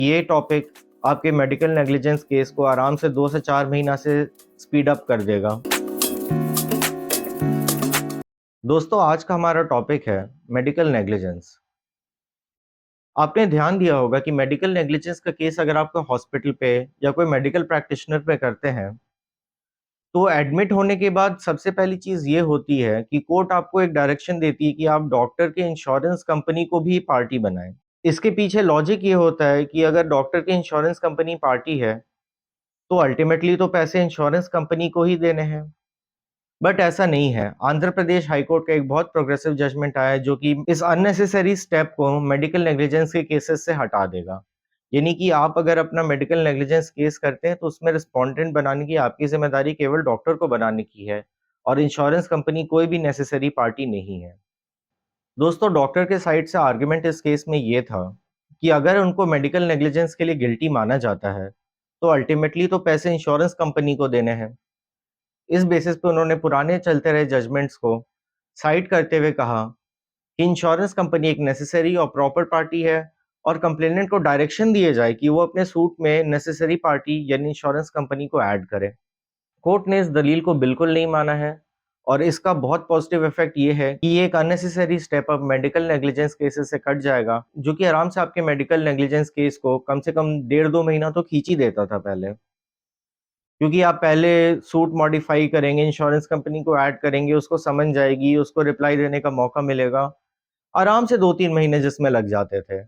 ये टॉपिक आपके medical negligence case को आराम से 2 से 4 महीना से स्पीड अप कर देगा। दोस्तों, आज का हमारा टॉपिक है मेडिकल नेग्लिजेंस। आपने ध्यान दिया होगा कि मेडिकल नेग्लिजेंस का केस अगर आप कोई हॉस्पिटल पे या कोई मेडिकल प्रैक्टिशनर पे करते हैं, तो एडमिट होने के बाद सबसे पहली चीज़ ये होती है कि कोर्ट आपको एक डायरेक्शन देती है कि आप डॉक्टर के इंश्योरेंस कंपनी को भी पार्टी बनाएँ। इसके पीछे लॉजिक ये होता है कि अगर डॉक्टर की इंश्योरेंस कंपनी पार्टी है, तो अल्टीमेटली तो पैसे इंश्योरेंस कंपनी को ही देने हैं। बट ऐसा नहीं है। आंध्र प्रदेश हाई कोर्ट का एक बहुत प्रोग्रेसिव जजमेंट आया है जो कि इस अननेसेसरी स्टेप को मेडिकल नेग्लिजेंस के केसेस से हटा देगा। यानी कि आप अगर अपना मेडिकल नेग्लिजेंस केस करते हैं तो उसमें रिस्पोंडेंट बनाने की आपकी ज़िम्मेदारी केवल डॉक्टर को बनाने की है और इंश्योरेंस कंपनी कोई भी नेसेसरी पार्टी नहीं है। दोस्तों, डॉक्टर के साइड से आर्गुमेंट इस केस में ये था कि अगर उनको मेडिकल नेग्लिजेंस के लिए गिल्टी माना जाता है, तो अल्टीमेटली तो पैसे इंश्योरेंस कंपनी को देने हैं। इस बेसिस पे उन्होंने पुराने चलते रहे जजमेंट्स को साइड करते हुए कहा कि इंश्योरेंस कंपनी एक नेसेसरी और प्रॉपर पार्टी है और कंप्लेनेंट को डायरेक्शन दिए जाए कि वो अपने सूट में नेसेसरी पार्टी यानी इंश्योरेंस कंपनी को ऐड करे। कोर्ट ने इस दलील को बिल्कुल नहीं माना है और इसका बहुत पॉजिटिव इफेक्ट ये है कि ये एक अननेसेसरी स्टेप अब मेडिकल नेग्लिजेंस केसेस से कट जाएगा, जो कि आराम से आपके मेडिकल नेग्लिजेंस केस को कम से कम 1.5-2 महीना तो खींच ही देता था पहले। क्योंकि आप पहले सूट मॉडिफाई करेंगे, इंश्योरेंस कंपनी को ऐड करेंगे, उसको समन जाएगी, उसको रिप्लाई देने का मौका मिलेगा। आराम से 2-3 महीने जिसमें लग जाते थे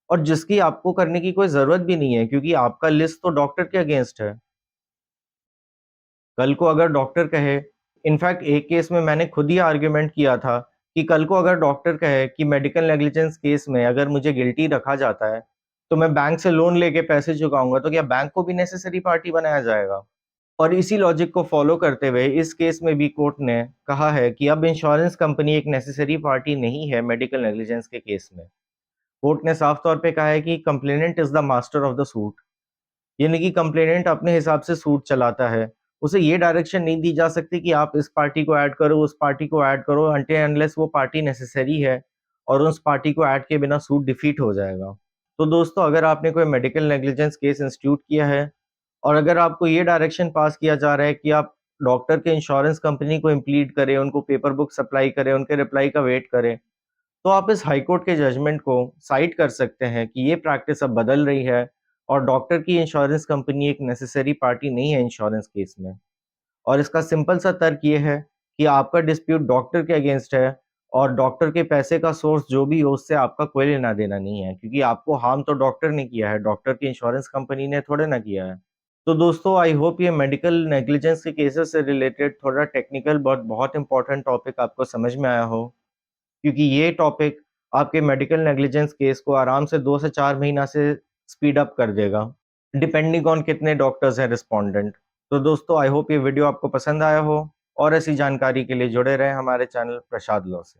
और जिसकी आपको करने की कोई ज़रूरत भी नहीं है क्योंकि आपका लिस्ट तो डॉक्टर के अगेंस्ट है। कल को अगर डॉक्टर कहे, इनफैक्ट एक केस में मैंने खुद ही आर्ग्यूमेंट किया था कि कल को अगर डॉक्टर कहे कि मेडिकल नेग्लिजेंस केस में अगर मुझे गिल्टी रखा जाता है, तो मैं बैंक से लोन लेके पैसे चुकाऊँगा, तो क्या बैंक को भी नेसेसरी पार्टी बनाया जाएगा? और इसी लॉजिक को फॉलो करते हुए इस केस में भी कोर्ट ने कहा है कि अब इंश्योरेंस कंपनी एक नेसेसरी पार्टी नहीं है मेडिकल नेग्लिजेंस के केस में। कोर्ट ने साफ तौर पे कहा है कि complainant is the master of the suit, यानी कि कंप्लेनेंट अपने हिसाब से सूट चलाता है। उसे ये डायरेक्शन नहीं दी जा सकती कि आप इस पार्टी को ऐड करो, उस पार्टी को ऐड करो अनटिल अनलेस वो पार्टी नेसेसरी है और उस पार्टी को ऐड किए बिना सूट डिफीट हो जाएगा। तो दोस्तों, अगर आपने कोई मेडिकल नेग्लिजेंस केस इंस्टीट्यूट किया है और अगर आपको ये डायरेक्शन पास किया जा रहा है कि आप डॉक्टर के इंश्योरेंस कंपनी को इम्प्लीड करें, उनको पेपर बुक सप्लाई करें, उनके रिप्लाई का वेट करें, तो आप इस हाई कोर्ट के जजमेंट को साइड कर सकते हैं कि ये प्रैक्टिस अब बदल रही है और डॉक्टर की इंश्योरेंस कंपनी एक नेसेसरी पार्टी नहीं है इंश्योरेंस केस में। और इसका सिंपल सा तर्क ये है कि आपका डिस्प्यूट डॉक्टर के अगेंस्ट है और डॉक्टर के पैसे का सोर्स जो भी हो उससे आपका कोई लेना-देना नहीं है क्योंकि आपको हार्म तो डॉक्टर ने किया है, डॉक्टर की इंश्योरेंस कंपनी ने थोड़े ना किया है। तो दोस्तों, आई होप ये मेडिकल नेग्लिजेंस के केसेस से रिलेटेड थोड़ा टेक्निकल बट बहुत इंपॉर्टेंट टॉपिक आपको समझ में आया हो, क्योंकि ये टॉपिक आपके मेडिकल नेग्लिजेंस केस को आराम से 2 से 4 महीना से स्पीड अप कर देगा, डिपेंडिंग ऑन कितने डॉक्टर्स हैं रिस्पोंडेंट। तो दोस्तों, आई होप ये वीडियो आपको पसंद आया हो और ऐसी जानकारी के लिए जुड़े रहें हमारे चैनल प्रसाद लॉ से।